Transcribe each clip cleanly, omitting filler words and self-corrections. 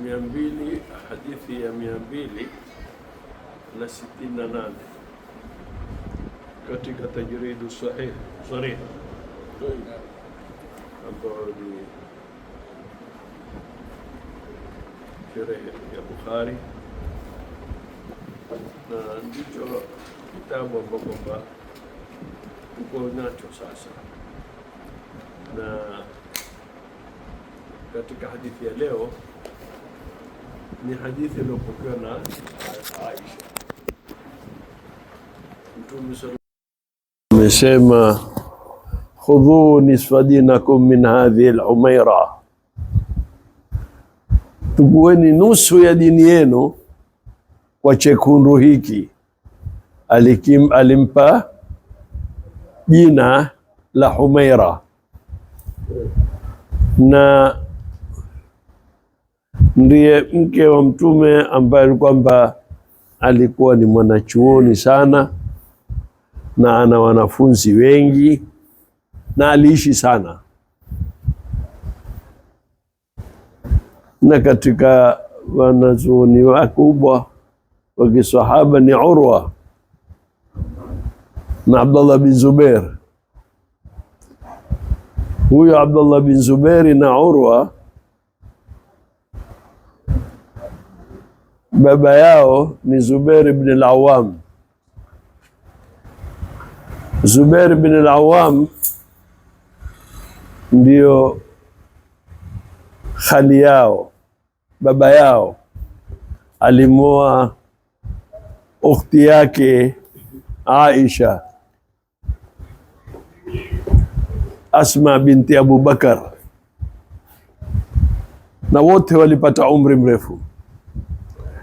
200 hadithi ya 268 katika tajridu sahih sarih ambayo ni sherehe ya Bukhari, na ndicho kitabu ambacho tuko nacho sasa. Na katika hadithi ya leo ni hadithi iliyopokewa na Aisha. Mtume amesema, khudhu nisfa dinakum min hadhihi al-umaira, tukueni nusu ya dini yenu kwa chekundu hiki. Alimpa jina la Humaira, na ndiye mke wa Mtume ambaye kwamba alikuwa ni mwanachuoni sana na ana wanafunzi wengi na aliishi sana. Na katika wanazuoni wakubwa wa kisahaba ni Urwa na Abdullah bin Zubair. Huyo Abdullah bin Zubair na Urwa, baba yao ni Zubair ibn al-Awwam. Zubair ibn al-Awwam ndio khali yao, baba yao alimoa ukhti yake Aisha, Asma binti Abu Bakar, na wote walipata umri mrefu.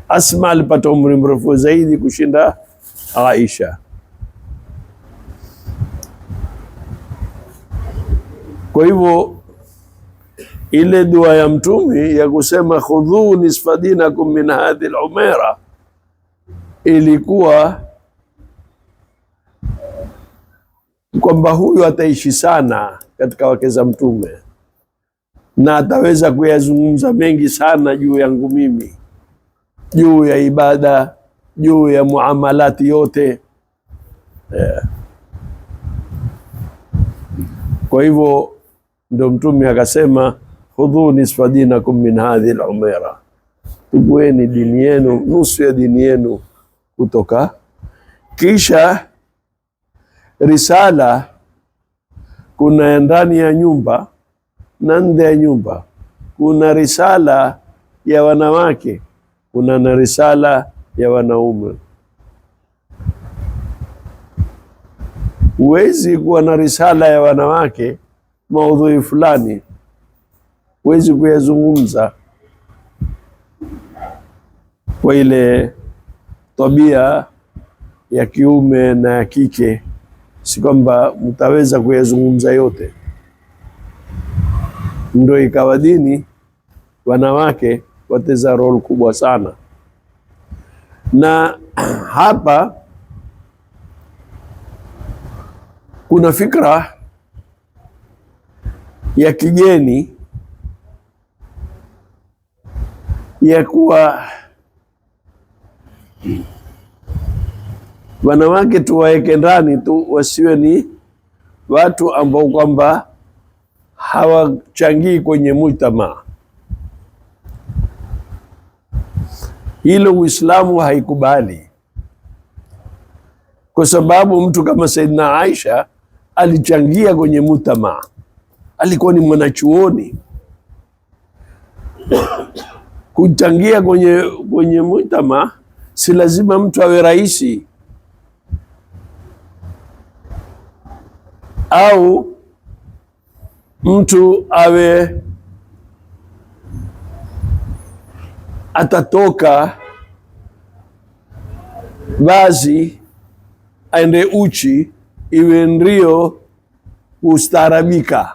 Asma alipata umri mrefu zaidi kushinda Aisha. Kwa hivyo ile dua ya Mtume ya kusema khudhu nisfa dinakum min hadhihi al-umaira ilikuwa kwamba huyu ataishi sana katika wake za Mtume na ataweza kuyazungumza mengi sana juu yangu mimi, juu ya ibada, juu ya muamalati yote. Kwa hivyo ndio Mtume akasema khudhu nisfa dinakum min hadhihi al-umaira, tukueni dini yenu, nusu ya dini yenu kutoka. Kisha risala kuna ndani ya nyumba na nje ya nyumba. Kuna risala ya wanawake, kuna na risala ya wanaume. Huwezi kuwa na risala ya wanawake maudhui fulani, huwezi kuyazungumza kwa ile tabia ya kiume na ya kike, si kwamba mtaweza kuyazungumza yote. Ndio ikawa dini wanawake wateza role kubwa sana. Na hapa kuna fikra ya kigeni ya kuwa wanawake tuwaeke ndani tu, wasiwe ni watu ambao kwamba hawachangii kwenye mujtamaa. Hilo Uislamu haikubali, kwa sababu mtu kama Saidina Aisha alichangia kwenye mujtamaa, alikuwa ni mwanachuoni. Kuchangia kwenye mujtamaa si lazima mtu awe raisi au mtu awe atatoka vazi aende uchi iwe ndio kustaarabika.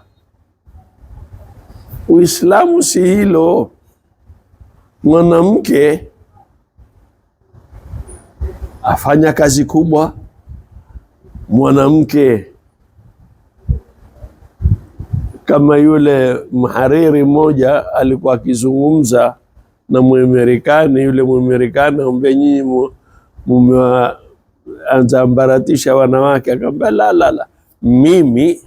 Uislamu si hilo. Mwanamke afanya kazi kubwa, mwanamke kama yule mhariri mmoja alikuwa akizungumza na Mwamerikani. Yule Mwamerikani ambaye nyinyi mumeanza ambaratisha wanawake, akamwambia la, mimi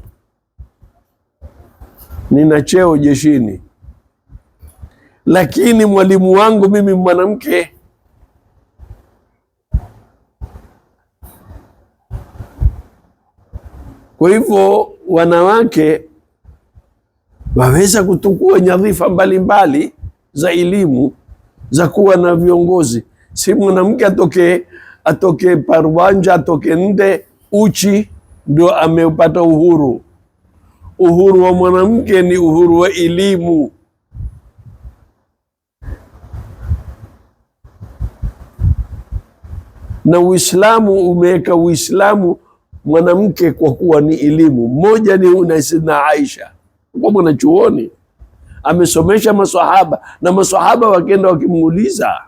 nina cheo jeshini, lakini mwalimu wangu mimi mwanamke. Kwa hivyo wanawake waweza kutukua nyadhifa mbalimbali za elimu za kuwa na viongozi. Si mwanamke atoke parwanja, atoke nde uchi ndio ameupata uhuru. Uhuru wa mwanamke ni uhuru wa elimu. Na Uislamu umeweka Uislamu mwanamke kwa kuwa ni elimu. Mmoja ni Sayyidina Aisha, kwa mwanachuoni amesomesha maswahaba, na maswahaba wakenda wakimuuliza,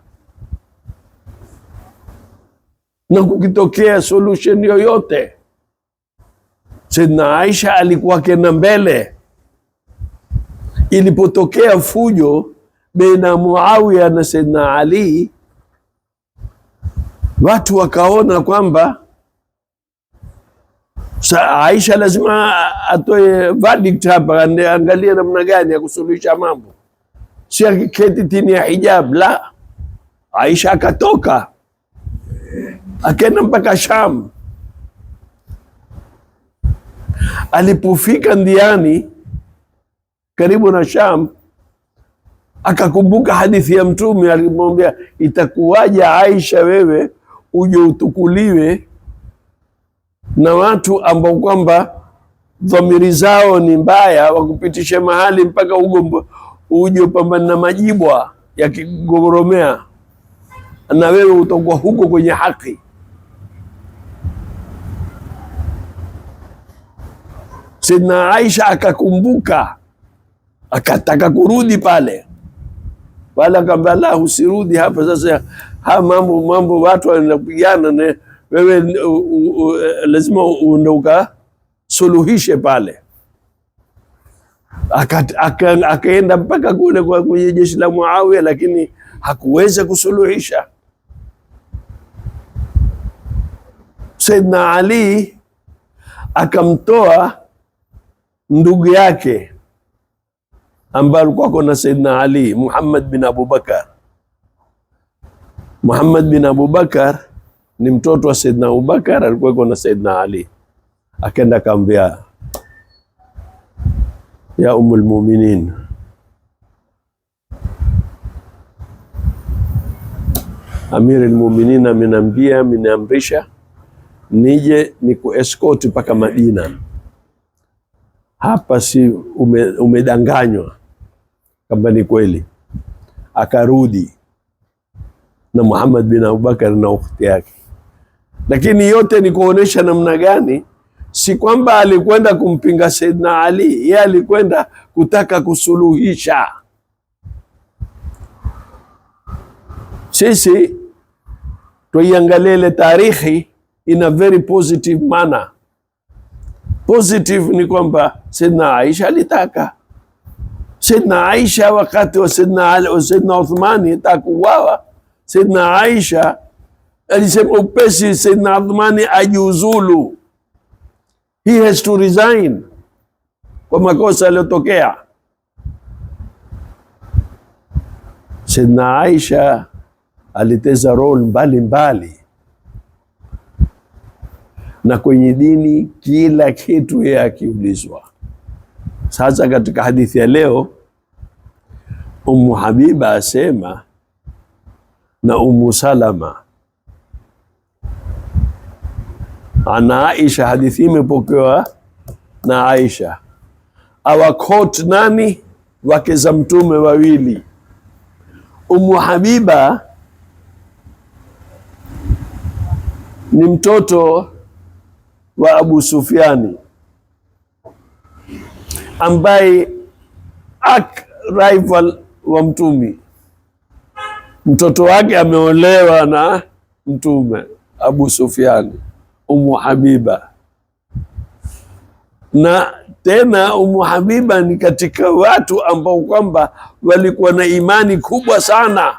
na kukitokea solution yoyote, Sayyidina Aisha alikuwa kenda mbele. Ilipotokea fujo baina Muawiya na Sayyidina Ali, watu wakaona kwamba Aisha lazima atoe verdict hapa, angalia namna gani ya kusuluhisha mambo, si akiketi chini ya hijab. La, Aisha akatoka akaenda mpaka Sham. Alipofika ndiani karibu na Sham, akakumbuka hadithi ya Mtume. Alimwambia, itakuwaje Aisha wewe uje utukuliwe na watu ambao kwamba dhamiri zao ni mbaya, wakupitishe mahali mpaka uje upambane na majibwa yakigoromea, na wewe utakuwa huko kwenye haki. Sayyidina Aisha akakumbuka, akataka kurudi pale, wala akamwambia, la, usirudi hapa sasa. Mambo watu wanapigana, na wewe lazima uende ukasuluhishe pale. Akaenda mpaka kule kwenye jeshi la Muawiya, lakini hakuweza kusuluhisha. Sayyidina Ali akamtoa ndugu yake ambaye alikuwa na Sayyidina Ali, Muhammad bin Abu Bakar. Muhammad bin Abu Bakar ni mtoto wa Sayyidina Abu Bakar, alikuwa na Sayyidina Ali. Akaenda akamwambia, ya Ummul Mu'minin, Amir al-Mu'minin ameniamrisha nije ni kuescort mpaka Madina. Hapa si umedanganywa? Kama ni kweli. Akarudi na Muhammad bin Abu Bakar na ukhti yake, lakini yote ni kuonesha namna gani, si kwamba alikwenda kumpinga Sayyidina Ali, yeye alikwenda kutaka kusuluhisha. Sisi tuiangalie tarikhi in a very positive manner. Positive ni kwamba Sayyidina Aisha alitaka. Sayyidina Aisha wakati wa Sayyidina Ali wa Sayyidina Uthmani takuwawa, Sayyidina Aisha alisema upesi Sayyidina Uthmani ajiuzulu, he has to resign kwa makosa yaliyotokea. Sayyidina Aisha aliteza role mbalimbali, na kwenye dini kila kitu yeye akiulizwa. Sasa katika hadithi ya leo, Ummu Habiba asema na Ummu Salama ana Aisha, hadithi imepokewa na Aisha, awakot nani? Wake za Mtume wawili. Ummu Habiba ni mtoto wa Abu Sufyani ambaye rival wa Mtume. Mtoto wake ameolewa na Mtume, Abu Sufyani, Ummu Habiba. Na Tena Umu Habiba ni katika watu ambao kwamba walikuwa na imani kubwa sana,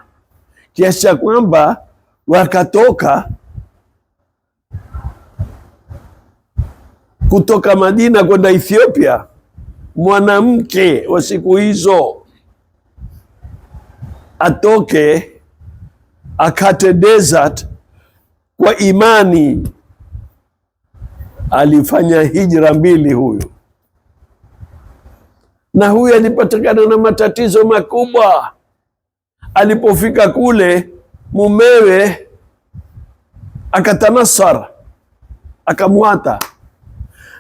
kiasi cha kwamba wakatoka kutoka Madina kwenda Ethiopia. Mwanamke wa siku hizo atoke akate desert kwa imani. Alifanya hijra mbili huyu, na huyu alipatikana na matatizo makubwa. Alipofika kule, mumewe akatanasara, akamwata.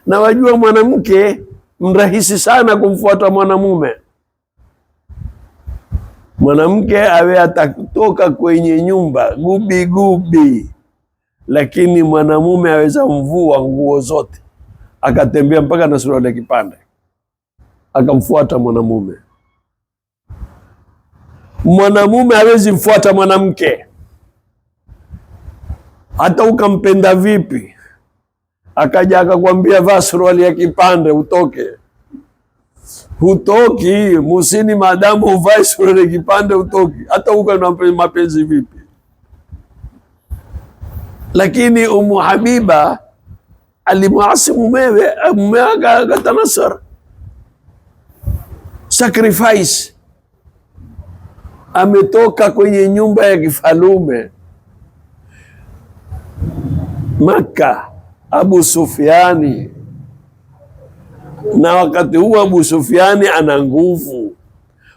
Na wajua mwanamke mrahisi sana kumfuata mwanamume. Mwanamke awe atatoka kwenye nyumba gubi gubi, lakini mwanamume aweza mvua nguo zote, akatembea mpaka na suruali ya kipande, akamfuata mwanamume. Mwanamume hawezi mfuata mwanamke, hata ukampenda vipi. Akaja akakwambia vaa suruali ya kipande utoke, hutoki. Musini maadamu uvae suruali ya kipande utoki, hata uka na mapenzi vipi. Lakini Umu Habiba alimuasi mumewe, akatanasara, sacrifice. Ametoka kwenye nyumba ya kifalume Makka, Abu Sufyani, na wakati huo Abu Sufyani ana nguvu.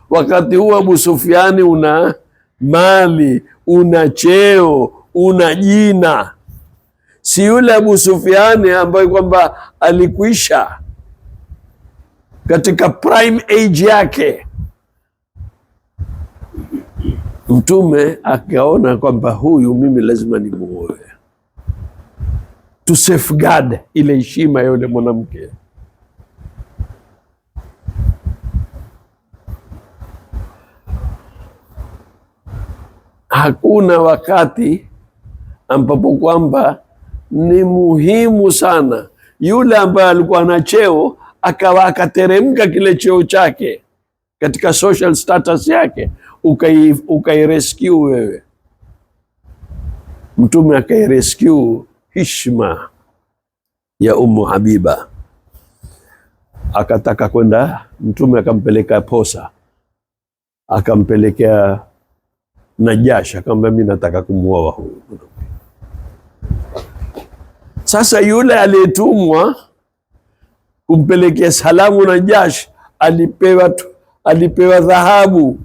Wakati huo Abu Sufyani una mali, una cheo, una jina. Si yule Abu Sufyani ambaye kwamba alikwisha katika prime age yake. Mtume akaona kwamba huyu mimi lazima nimuoe, to safeguard ile heshima ya yule mwanamke. Hakuna wakati ambapo kwamba ni muhimu sana yule ambaye alikuwa na cheo akawa akateremka kile cheo chake katika social status yake, ukairescue wewe. Mtume akairescue heshima ya Umu Habiba. Akataka kwenda, Mtume akampeleka posa, akampelekea Najashi, akamwambia mimi nataka kumuoa huyu. Sasa yule aliyetumwa kumpelekea salamu Najashi alipewa dhahabu.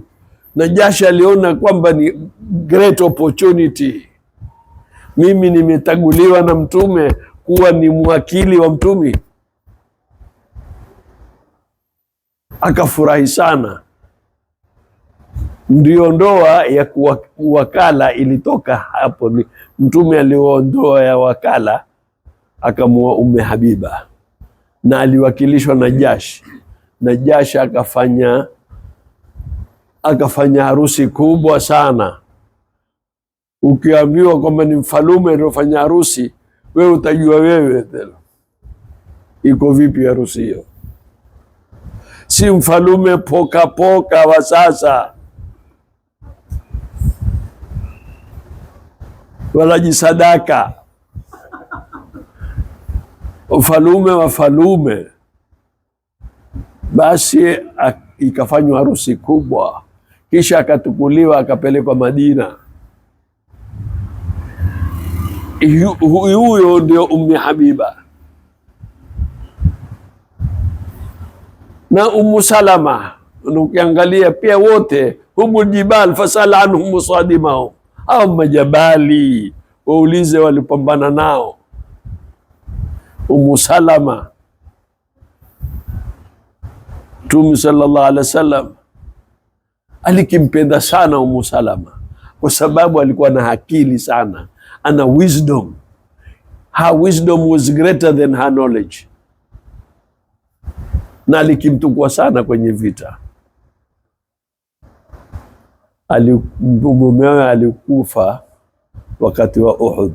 Najashi aliona kwamba ni great opportunity, mimi nimetaguliwa na Mtume kuwa ni mwakili wa Mtume. Akafurahi sana. Ndio ndoa ya wakala ilitoka hapo. Ni Mtume aliondoa ya wakala, akamwoa Umu Habiba, na aliwakilishwa Najashi. Najashi akafanya harusi kubwa sana. Ukiambiwa kwamba ni mfalume aliofanya harusi, wewe utajua wewe tena iko vipi harusi hiyo. Si mfalume poka poka wa sasa, wala jisadaka. Ufalume wa falume. Basi ikafanywa harusi kubwa, kisha akatukuliwa akapelekwa Madina. Huyo ndio Ummi Habiba. Na Ummu Salama, ukiangalia pia wote humul jibal fasal anhum sadimahum, au majabali, waulize walipambana nao. Ummu Salama, Mtume sallallahu alaihi wasallam alikimpenda sana Ummu Salama kwa sababu alikuwa na akili sana, ana wisdom. Her wisdom was greater than her knowledge, na alikimtukua sana kwenye vita. Mumewe alikufa wakati wa Uhud,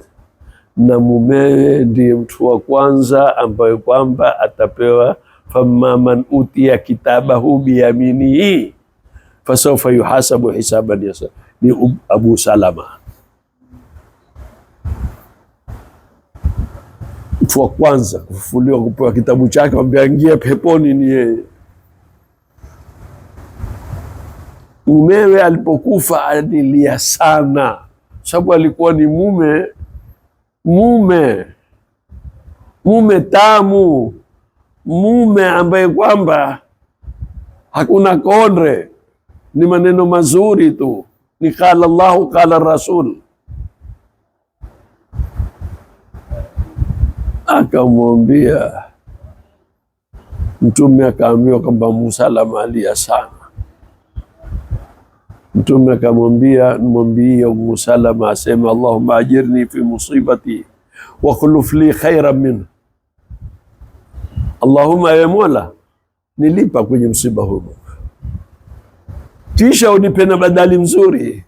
na mumewe ndiye mtu wa kwanza ambaye kwamba atapewa famma man utiya kitabahu biyaminihi fasawfa yuhasabu hisaban yasir. Ni Abu Salama, mtu wa kwanza kufufuliwa kupewa kitabu chake, ambaye ingia peponi ni yeye. Mumewe alipokufa alilia sana, sababu alikuwa ni mume tamu, mume ambaye kwamba hakuna konre, ni maneno mazuri tu, ni qala Allahu qala Rasul. Akamwambia Mtume, akaambiwa kwamba Musalama alia sana. Mtume akamwambia, mwambie Musalama asema Allahumma ajirni fi musibati wa khuluf li khairan minhu. Allahumma, ya Mola, nilipa kwenye msiba huu, kisha unipe na badali mzuri.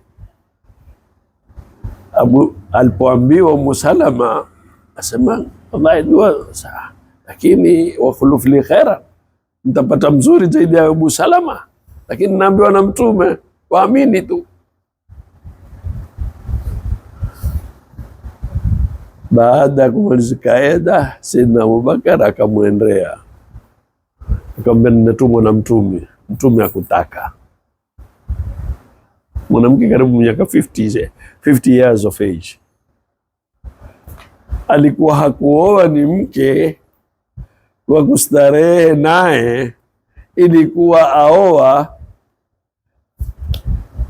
Alipoambiwa Musalama asema wallahi dua sawa, lakini wa khuluf li khairan, nitapata mzuri zaidi ya Abu Salama, lakini naambiwa na Mtume waamini tu. Baada ya kumalizika eda, Saidina Abubakar akamwendea akamwambia, ninatumwa na Mtume. Mtume akutaka mwanamke karibu miaka 50 years of age, alikuwa hakuoa, ni mke wa kustarehe naye, ilikuwa aoa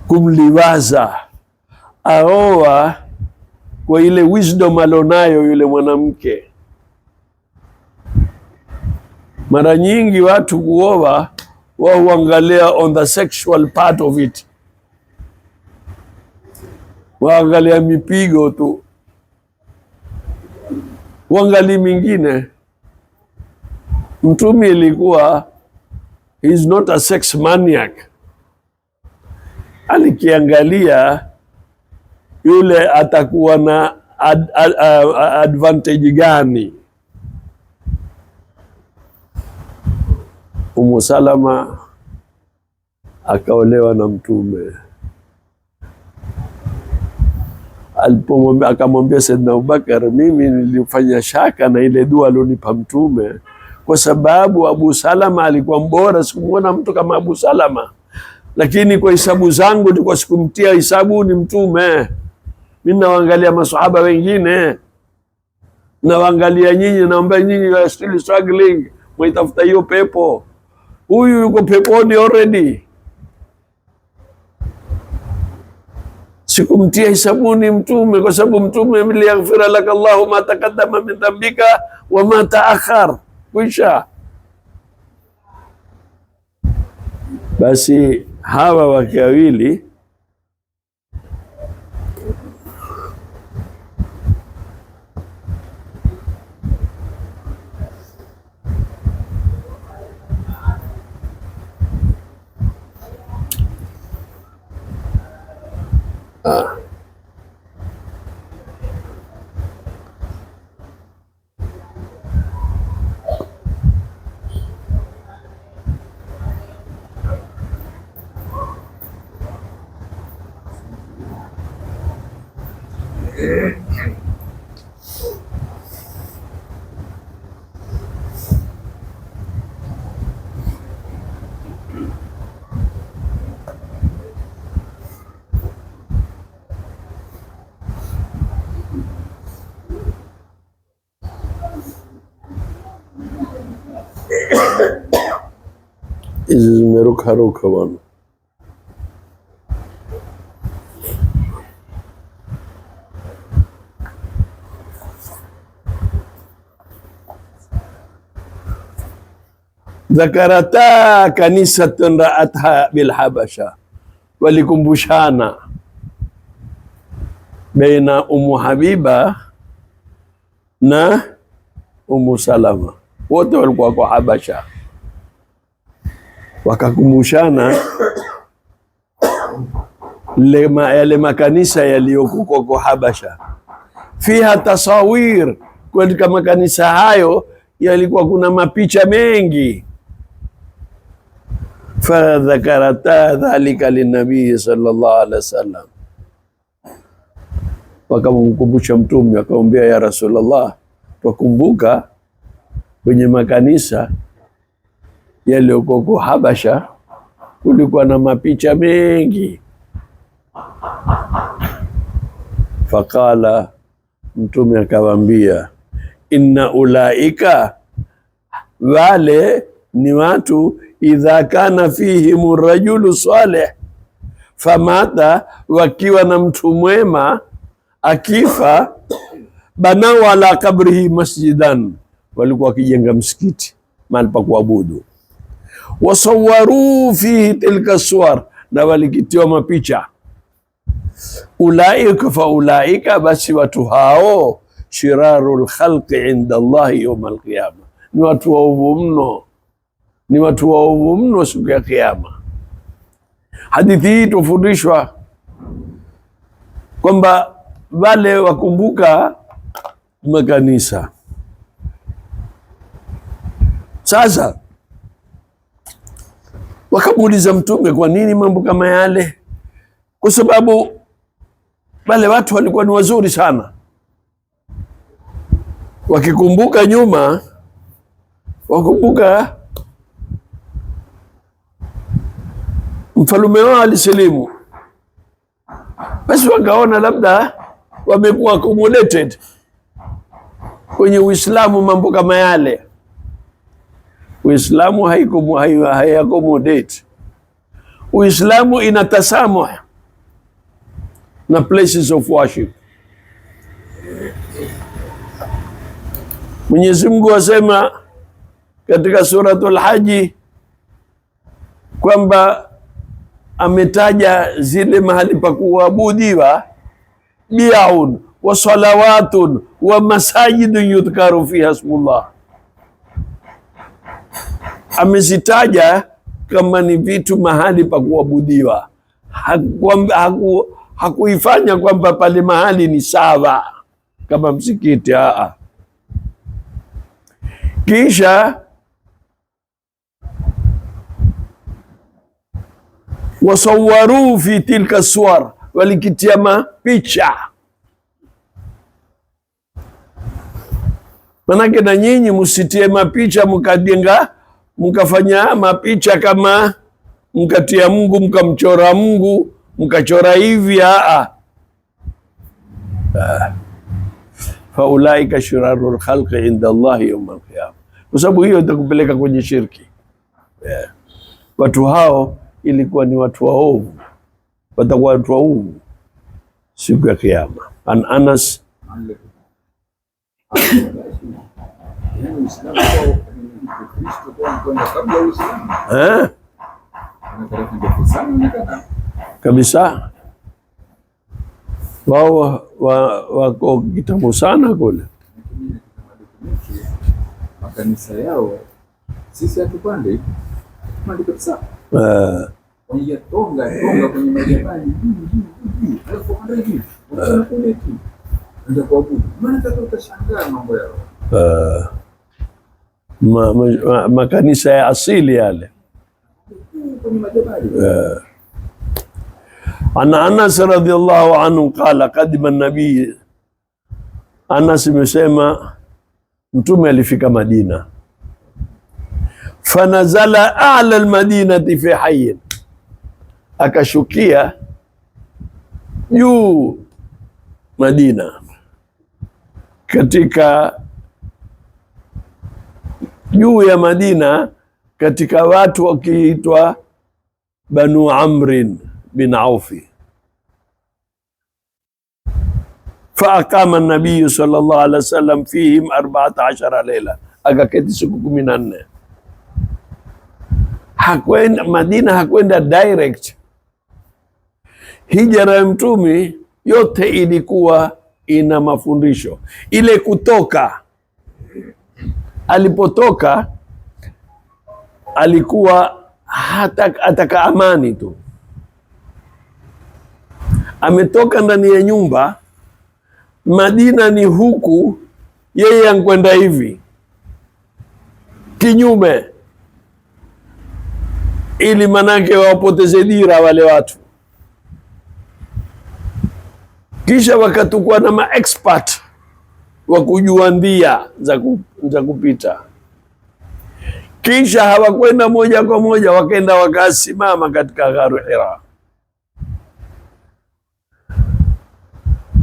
kumliwaza, aoa kwa ile wisdom alonayo yule mwanamke. Mara nyingi watu kuoa wao huangalia on the sexual part of it, waangalia mipigo tu, wangali mingine. Mtume ilikuwa he is not a sex maniac, alikiangalia yule atakuwa na advantage gani. Umu Salama akaolewa na Mtume. Alipomwambia, akamwambia Saidina Abubakar, mimi nilifanya shaka na ile dua alionipa Mtume, kwa sababu Abu Salama alikuwa mbora, sikumwona mtu kama Abu Salama, lakini kwa hisabu zangu nilikuwa sikumtia hisabu ni Mtume. Mimi nawaangalia maswahaba wengine, nawaangalia nyinyi, naomba nyinyi you are still struggling, mwaitafuta hiyo pepo. Huyu yuko peponi already, sikumtia hisabuni Mtume, kwa sababu Mtume liyaghfira laka Allahu ma taqaddama min dhanbika wa ma ta'akhkhar. Kwisha basi, hawa wake wawili hizi zimerukaruka bwana. Dhakarata kanisatun ra'atha bilhabasha, walikumbushana baina Umu Habiba na Umu Salama, wote walikuwa kwa Habasha. Wakakumbushana yale makanisa yaliyokuwa kwa Habasha, fiha tasawir, katika makanisa hayo yalikuwa kuna mapicha mengi. Fadhakarata dhalika linabii sallallahu alaihi wasallam, wakamkumbusha Mtume, akamwambia ya Rasulullah, twakumbuka kwenye makanisa yaliyokuwa Habasha kulikuwa na mapicha mengi. Faqala, Mtume akawaambia, inna ulaika, wale ni watu, idha kana fihim rajulu salih famata, wakiwa na mtu mwema akifa, banau ala kabrihi masjidan, walikuwa wakijenga msikiti mahali pa kuabudu. Wasawaru fihi tilka suwar, na walikitiwa mapicha. Ulaika fa ulaika, basi watu hao, shirarul khalqi inda Allahi yawm alqiyama, ni watu waovu mno, ni watu waovu mno siku ya Kiyama. Hadithi hii tufundishwa kwamba wale wakumbuka makanisa. Sasa wakamuuliza Mtume, kwa nini mambo kama yale? Kwa sababu wale watu walikuwa ni wazuri sana, wakikumbuka nyuma, wakumbuka mfalume wao alisilimu, basi wakaona labda wamekuwa accommodated kwenye Uislamu. Mambo kama yale Uislamu hai-accommodate. Uislamu inatasamuh na places of worship. Mwenyezi Mungu asema katika suratul Haji kwamba ametaja zile mahali pa kuabudiwa, bi'un wa salawatun wa masajidun yudhkaru fiha ismullah. Amezitaja kama ni vitu mahali pa kuabudiwa, hakuifanya kwamba pale mahali ni sawa kama msikiti. Kisha wasawaru fi tilka suwar, walikitia mapicha. Manake na nyinyi musitie mapicha mukajenga, mukafanya mapicha kama mkatia Mungu, mkamchora Mungu, mkachora hivi. Faulaika shirarul khalqi inda Allahi yawm alqiyama, kwa sababu hiyo itakupeleka kwenye shirki. Watu hao ilikuwa ni watu waovu, watakuwa watu waovu siku ya Kiyama. An Anas kabisa, wao wako kitambo sana kule makanisa yao. Sisi hatupande kabisa, kwenye tonga kwenye majabali, alafu hivi kule tu ndio kuabudu. Maana utashangaa mambo yao, makanisa ya asili yale kwenye majabali. Ana Anas radhiallahu anhu qala qadima an-nabii, Anas imesema Mtume alifika Madina, fanazala a'la al-madinati fi hayyin, akashukia juu Madina, katika juu ya Madina, katika watu wakiitwa Banu Amrin bin Aufi. Faaqama an-nabiy sallallahu alaihi wasallam fihim 14 layla, akaketi siku 14. Hakwenda Madina, hakwenda direct. Hijra ya Mtume yote ilikuwa ina mafundisho. Ile kutoka, alipotoka alikuwa ataka amani tu. Ametoka ndani ya nyumba, Madina ni huku, yeye ankwenda hivi. kinyume, ili manake wapoteze dira wale watu. Kisha wakatukua na maexpert wa kujua ndia za kupita. Kisha hawakwenda moja kwa moja, wakaenda wakasimama katika Gharu Hira,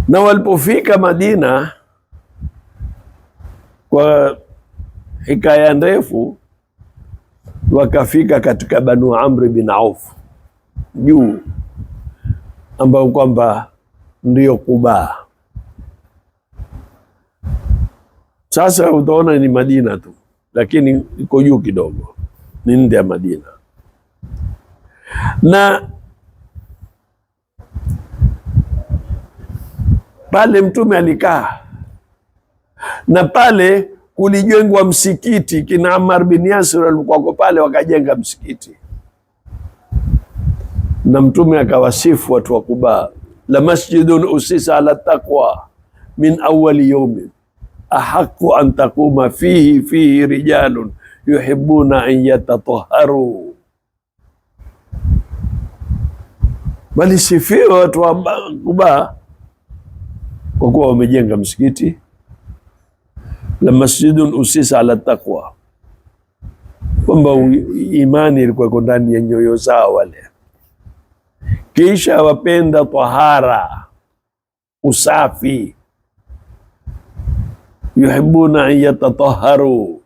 na walipofika Madina, kwa hikaya ndefu, wakafika katika Banu Amri bin Auf juu, ambao kwamba ndio Quba. Sasa utaona ni Madina tu, lakini iko juu kidogo, ni nje ya Madina. Na pale Mtume alikaa, na pale kulijengwa msikiti. Kina Ammar bin Yasir alikuwa pale, wakajenga msikiti, na Mtume akawasifu watu wa Quba, la masjidun usisa ala taqwa min awali yawmin ahaqu an taquma fihi rijalun yuhibbuna an yatatahharu. Bali sifiwa watu wa Quba kwa kuwa wamejenga msikiti, la masjidun usisa ala taqwa, kwamba imani ilikuwa iko ndani ya nyoyo zao wale. Kisha wapenda tahara, usafi, yuhibbuna an yatatahharu,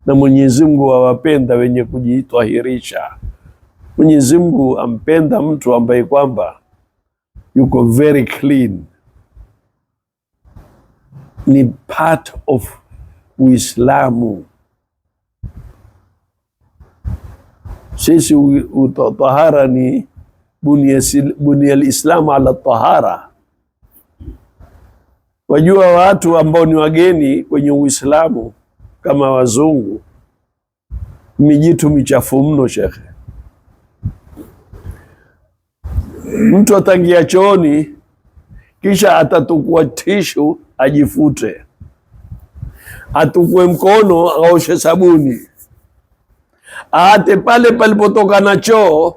na Mwenyezi Mungu awapenda wenye kujitahirisha. Mwenyezi Mungu ampenda mtu ambaye kwamba yuko very clean, ni part of Uislamu. Sisi utahara ni bunia al-Islamu ala tahara. Wajua watu ambao ni wageni kwenye Uislamu kama wazungu, mijitu michafu mno shekhe. Mtu atangia chooni, kisha atatukua tishu ajifute, atukue mkono aoshe sabuni, aate pale palipotoka na choo,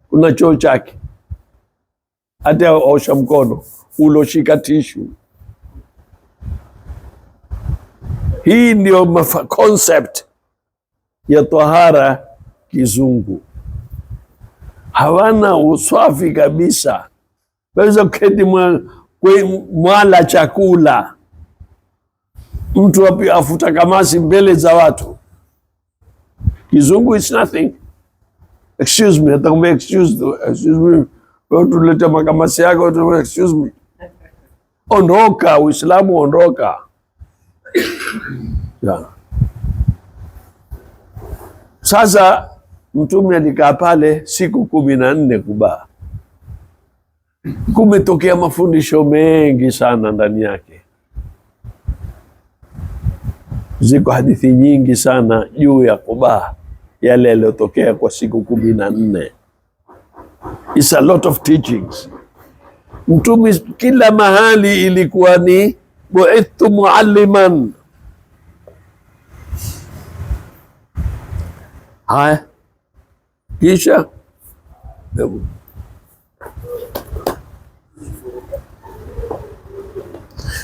kuna choo chake, ate aosha mkono uloshika tishu. Hii ndio concept ya tahara kizungu. Hawana uswafi kabisa. Waweza kuketi mwala chakula, mtu afuta kamasi mbele za watu. Kizungu is nothing. Excuse me, atakwambia excuse me, wewe tuleta makamasi yako, excuse me. Ondoka, Uislamu ondoka. Yeah. Sasa Mtume alikaa pale siku 14 Quba. Kumetokea mafundisho mengi sana ndani yake. Ziko hadithi nyingi sana juu ya Quba, yale yaliyotokea kwa siku 14. It's a lot of teachings. Mtume kila mahali ilikuwa ni bu'ithtu mualliman. Haya, kisha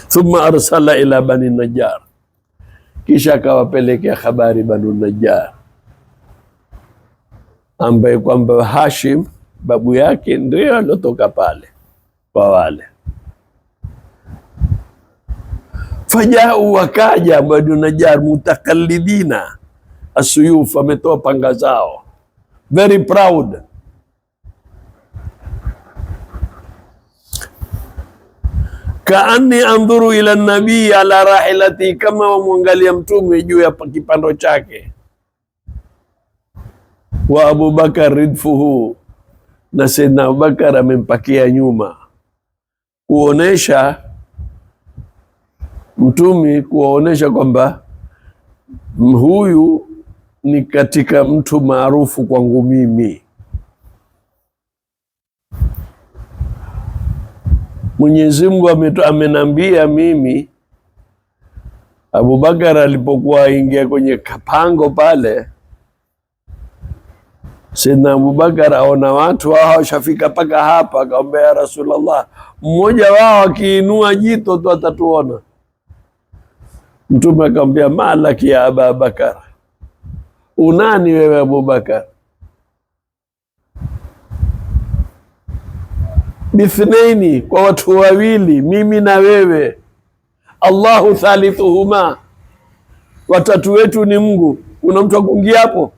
thumma arsala ila Bani Najjar, kisha akawapelekea habari Banu Najjar, ambaye kwamba Hashim babu yake ndio alotoka pale kwa wale. Fajau, wakaja Banu Najjar mutakallidina asuyuf, ametoa panga zao, very proud. Kaani andhuru ila nabii ala rahilati, kama wamwangalia Mtume juu ya kipando chake. Wa Abu Bakar ridfuhu, na Sayyidina Abubakar amempakia nyuma, kuonesha Mtume, kuonesha kwamba huyu ni katika mtu maarufu kwangu mimi. Mwenyezi Mungu amenambia mimi Abubakar alipokuwa ingia kwenye kapango pale, Saidna Abubakar aona watu hao washafika mpaka hapa, akamwambia ya Rasulullah, mmoja wao akiinua jito tu atatuona. Mtume akamwambia, malaki ya Abubakar, unani wewe Abubakar? Bithnaini, kwa watu wawili, mimi na wewe. Allahu thalithuhuma, watatu wetu ni Mungu. Kuna mtu akuingia hapo?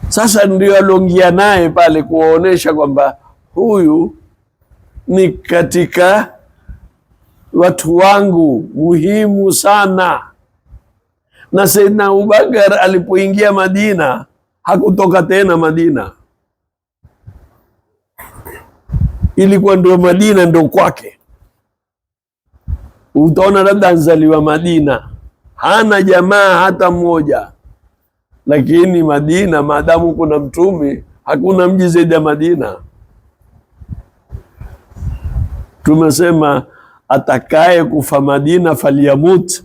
Sasa ndio aliongia naye pale kuwaonesha kwamba huyu ni katika watu wangu muhimu sana. Na Saidna Abubakar alipoingia Madina hakutoka tena Madina, ilikuwa ndio Madina ndio kwake. Utaona labda anzaliwa Madina, hana jamaa hata mmoja, lakini Madina maadamu kuna mtume, hakuna mji zaidi ya Madina. Tumesema atakaye kufa Madina faliyamut,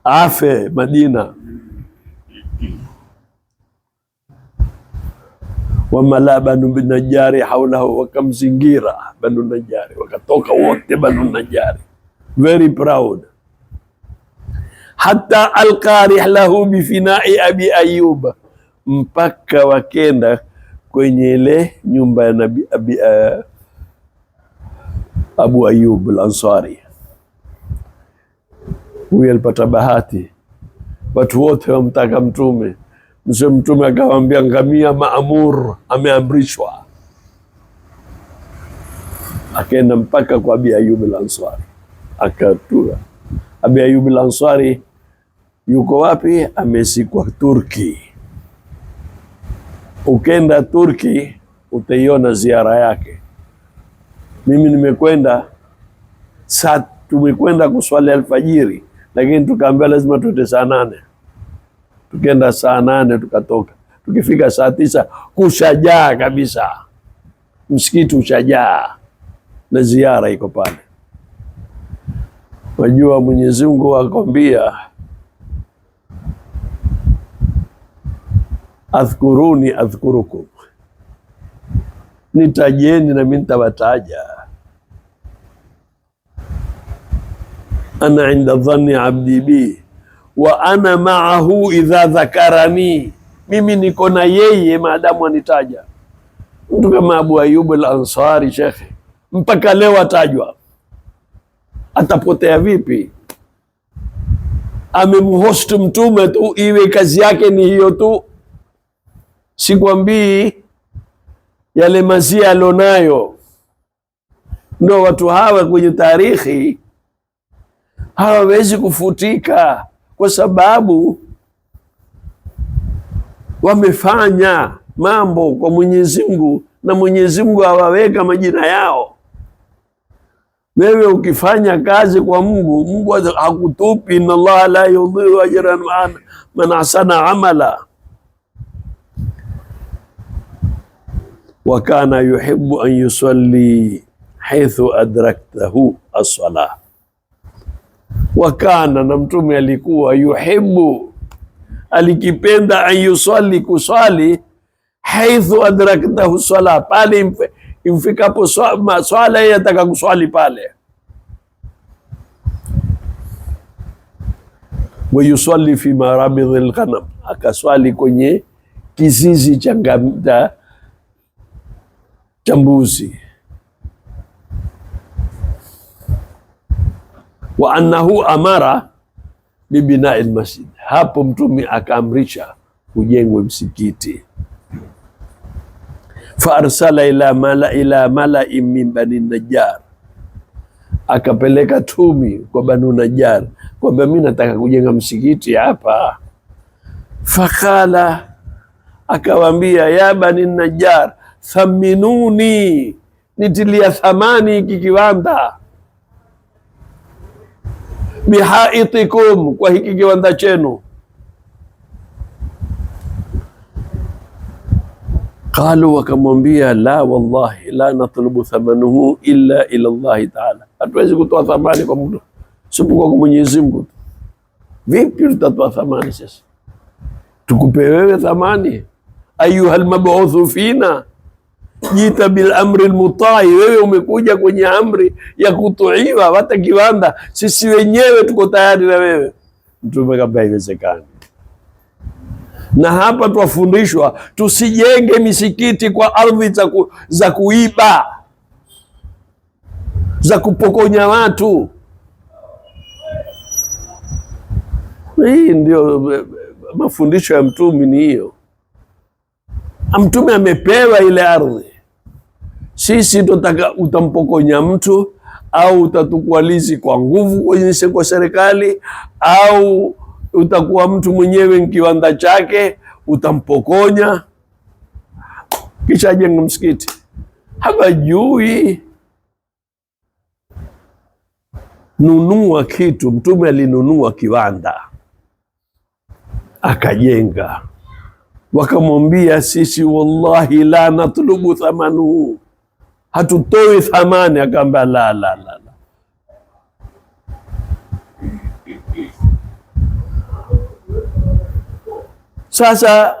afe Madina. Wamala Banu Najari haulahu, wakamzingira Banu Najari, wakatoka wote Banu Najari, very proud. Hata alqa rihlahu bifinai Abi Ayyub, mpaka wakenda kwenye ile nyumba ya Nabi Abu Ayyub al-Ansari. Huyu alipata bahati, watu wote wamtaka mtume. Mtume akamwambia, ngamia maamur, ameamrishwa. Akaenda mpaka kwa Abi Ayyub al-Ansari, akatua. Abi Ayyub al-Ansari yuko wapi? Amesikwa Turki. Ukenda Turki utaiona ziara yake. Mimi nimekwenda, tumekwenda kuswali alfajiri, lakini tukaambiwa lazima tuende saa 8. Tukenda saa 8 tukatoka. Tukifika saa 9 kushajaa kabisa, msikiti ushajaa na ziara iko pale. Wajua Mwenyezi Mungu akwambia, adhkuruni adhkurukum, nitajeni na mimi nitawataja. Ana inda dhanni abdi bi wa ana ma'ahu idha dhakarani, mimi niko na yeye maadamu anitaja. Mtu kama Abu Ayyub al-Ansari, shekhe, mpaka leo atajwa, atapotea vipi? Amemhost mtume tu, iwe kazi yake ni hiyo tu. Sikwambii yale mazia alionayo. Ndio watu hawa kwenye tarikhi hawawezi kufutika, kwa sababu wamefanya mambo kwa Mwenyezi Mungu na Mwenyezi Mungu hawaweka majina yao. Wewe ukifanya kazi kwa Mungu, Mungu hakutupi. Inna Allah la yudhi'u ajra man ahsana amala. Wa kana yuhibbu an yusalli haithu adraktahu as-salah. Wa kana, na mtume alikuwa, yuhibbu, alikipenda, an yusalli, kuswali, haithu adraktahu as-salah, pale imfikapo swala yeye ataka kuswali pale. Wa yusalli fi marabidhil ghanam, akaswali kwenye kizizi cha mbuzi. Wa annahu amara bibina'i almasjid, hapo mtume akaamrisha kujengwe msikiti. Fa arsala ila mala'i min bani Najjar, akapeleka tumi kwa Banu Najjar kwamba mimi nataka kujenga msikiti hapa. Fakala, akawaambia, ya Bani Najjar thaminuni, nitilia thamani hiki kiwanda. Bihaitikum, kwa hiki kiwanda chenu. Qalu, wakamwambia la wallahi la natlubu thamanuhu illa ila Allahi taala, hatuwezi kutoa thamani kwa mtu isipokuwa kwa Mwenyezi Mungu. Vipi tutatoa thamani sasa? Tukupe wewe thamani? Ayuhal mab'uthu fina jita bil amri almutai, wewe umekuja kwenye amri ya kutuiwa, hata kiwanda sisi wenyewe tuko tayari na wewe. Mtume kabla haiwezekani. Na hapa twafundishwa tusijenge misikiti kwa ardhi za kuiba, za kupokonya watu. Hii ndio mafundisho ya Mtume, ni hiyo. Mtume amepewa ile ardhi. Sisi tutaka utampokonya mtu au utatukua lizi kwa nguvu kwa serikali, au utakuwa mtu mwenyewe kiwanda chake utampokonya kisha jenga msikiti. Habajui nunua kitu. Mtume alinunua kiwanda akajenga, wakamwambia sisi wallahi la natlubu thamanuhu, hatutoi thamani. Akaambia la. Sasa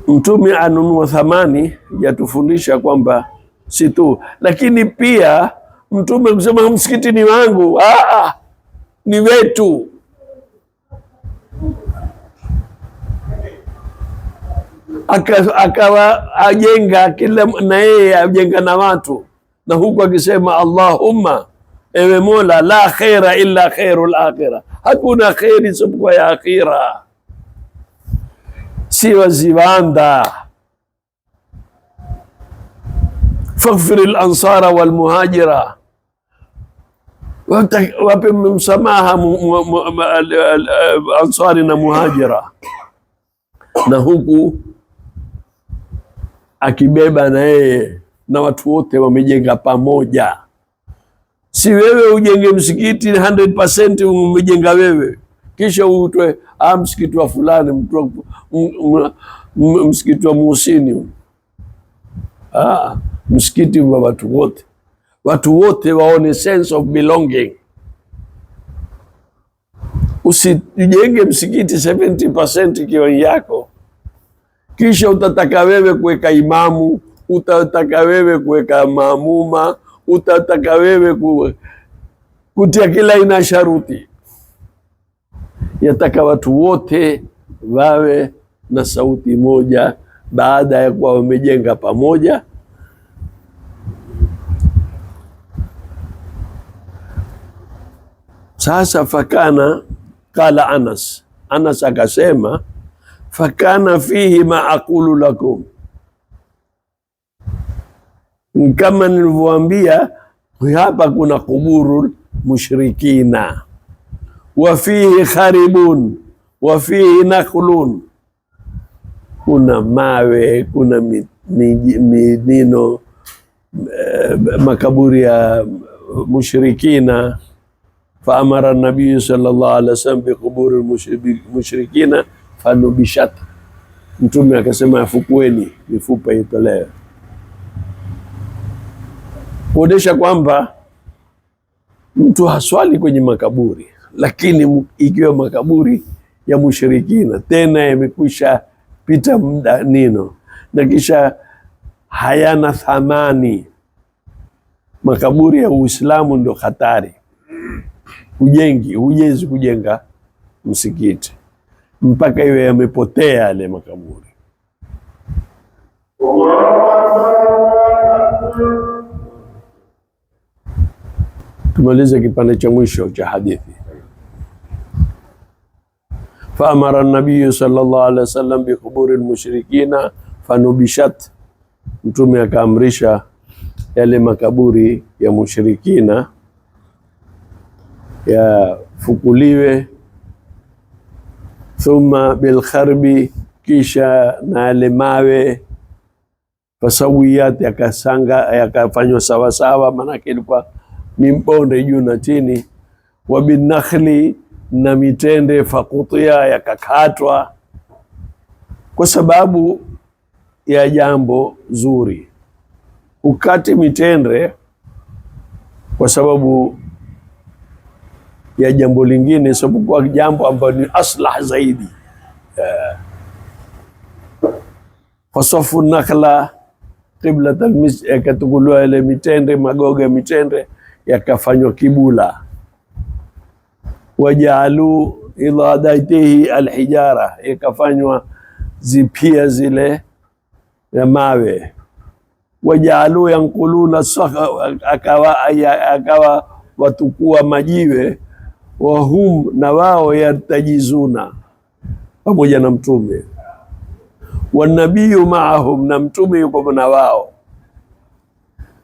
Mtume anunua thamani, yatufundisha kwamba si tu, lakini pia Mtume kusema msikiti ni wangu, ni wetu. Akawa ajenga kila na yeye ajenga na watu, na huku akisema Allahumma, ewe Mola, la khaira illa khairul akhirah, hakuna khairi isipokuwa ya akhira, si waziwanda. Faghfir al-ansara wal muhajira, wape msamaha ansari na muhajira. Na huku akibeba na yeye na watu wote wamejenga pamoja. Si wewe ujenge msikiti 100% umejenga wewe, kisha uitwe msikiti wa fulani, msikiti wa Muhsini. Msikiti wa watu wote, watu wote waone sense of belonging. Usijenge msikiti 70% kiwa yako, kisha utataka wewe kuweka imamu, utataka wewe kuweka maamuma, utataka wewe kutia kila ina sharuti. Yataka watu wote wawe na sauti moja baada ya kuwa wamejenga pamoja. Sasa fakana, kala Anas akasema, fakana fihi ma aqulu lakum, kama nilivyowaambia, hapa kuna kuburul mushrikina, wa fihi kharibun, wa fihi nakhlun, kuna mawe, kuna minino, makaburi ya mushrikina. Faamara nabii sallallahu alaihi wasallam bi quburi mushrikina fanubishat, Mtume akasema afukueni mifupa itolewe, kuonesha kwamba mtu haswali kwenye makaburi, lakini ikiwa makaburi ya mushrikina tena yamekwisha pita muda nino na kisha hayana thamani, makaburi ya Uislamu ndio hatari. Hujezi kujenga msikiti mpaka iwe yamepotea yale makaburi. Tumalize kipande cha mwisho cha hadithi. Faamara an-nabiy sallallahu alaihi wasallam bi quburi al-mushrikina fanubishat, Mtume akaamrisha yale makaburi ya mushrikina yafukuliwe. Thumma bilkharbi, kisha na yale mawe, fasawiyat, yakafanywa sawasawa, manake ilikuwa mimbonde juu na chini. Wa binakhli, na mitende, fakutia, yakakatwa. kwa sababu ya jambo zuri. Ukate mitende kwa sababu ya jambo lingine, sababu kwa jambo ambalo ni aslah zaidi. Fasafu nakhla qiblat almisjid, yakatukuliwa ile mitende, magogo ya mitende yakafanywa kibula. Wajaalu idadatihi alhijara, yakafanywa zipia zile ya mawe. Wajaalu yankuluna sakha, akawa watukua majiwe. Wahum, na wao yartajizuna, pamoja na mtume. Wanabiyu maahum, na mtume yuko na wao.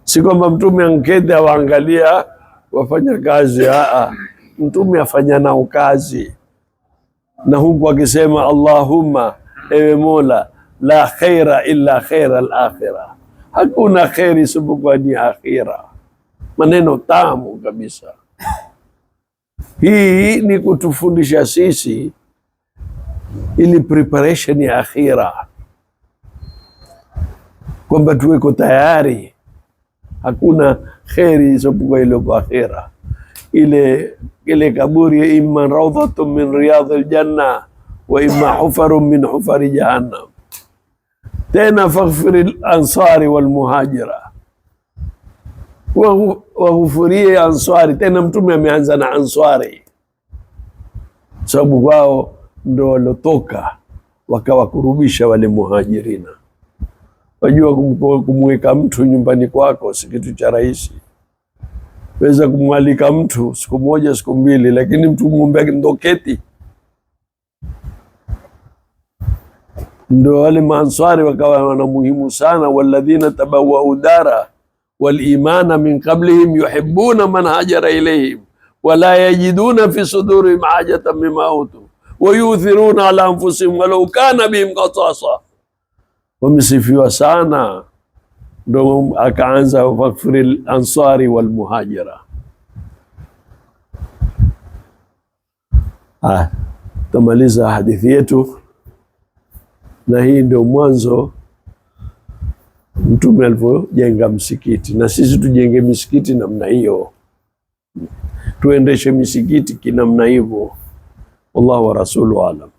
Si kwamba mtume ankete awaangalia wafanya kazi, mtume afanya nao kazi, na huku akisema Allahumma, ewe Mola, la khaira illa khaira al-akhirah, hakuna khairi isipokuwa ni akhira. Maneno tamu kabisa. Hii ni kutufundisha sisi ili preparation ya akhira, kwamba tuweko tayari. Hakuna kheri isipokuwa ile kwa akhira. Ile kaburi, imma rawdatun min riyadhil janna wa imma hufarun min hufari jahannam. Tena faghfiril ansari wal muhajira, waghufurie ansari. Tena mtume ameanza na ansari, sababu wao ndo walotoka wakawakurubisha wale muhajirina. Wajua, kumweka mtu nyumbani kwako si kitu cha rahisi. Weza kumwalika mtu siku moja siku mbili, lakini mtu muombe ndoketi. Ndo wale maansari wakawa wana muhimu sana. Walladhina tabawwa'u dara wal imana min qablihim yuhibbuna man hajara ilayhim wala yajiduna fi sudurihim hajatan mimma utu wa yuthiruna ala anfusihim walau kana bihim qasasa. Wamesifiwa sana, ndo akaanza faghfiril ansari wal muhajira. Tumaliza hadithi yetu, na hii ndio mwanzo mtume alipojenga msikiti, na sisi tujenge misikiti namna hiyo, tuendeshe misikiti kinamna hivyo. Wallahu wa rasuluhu alam.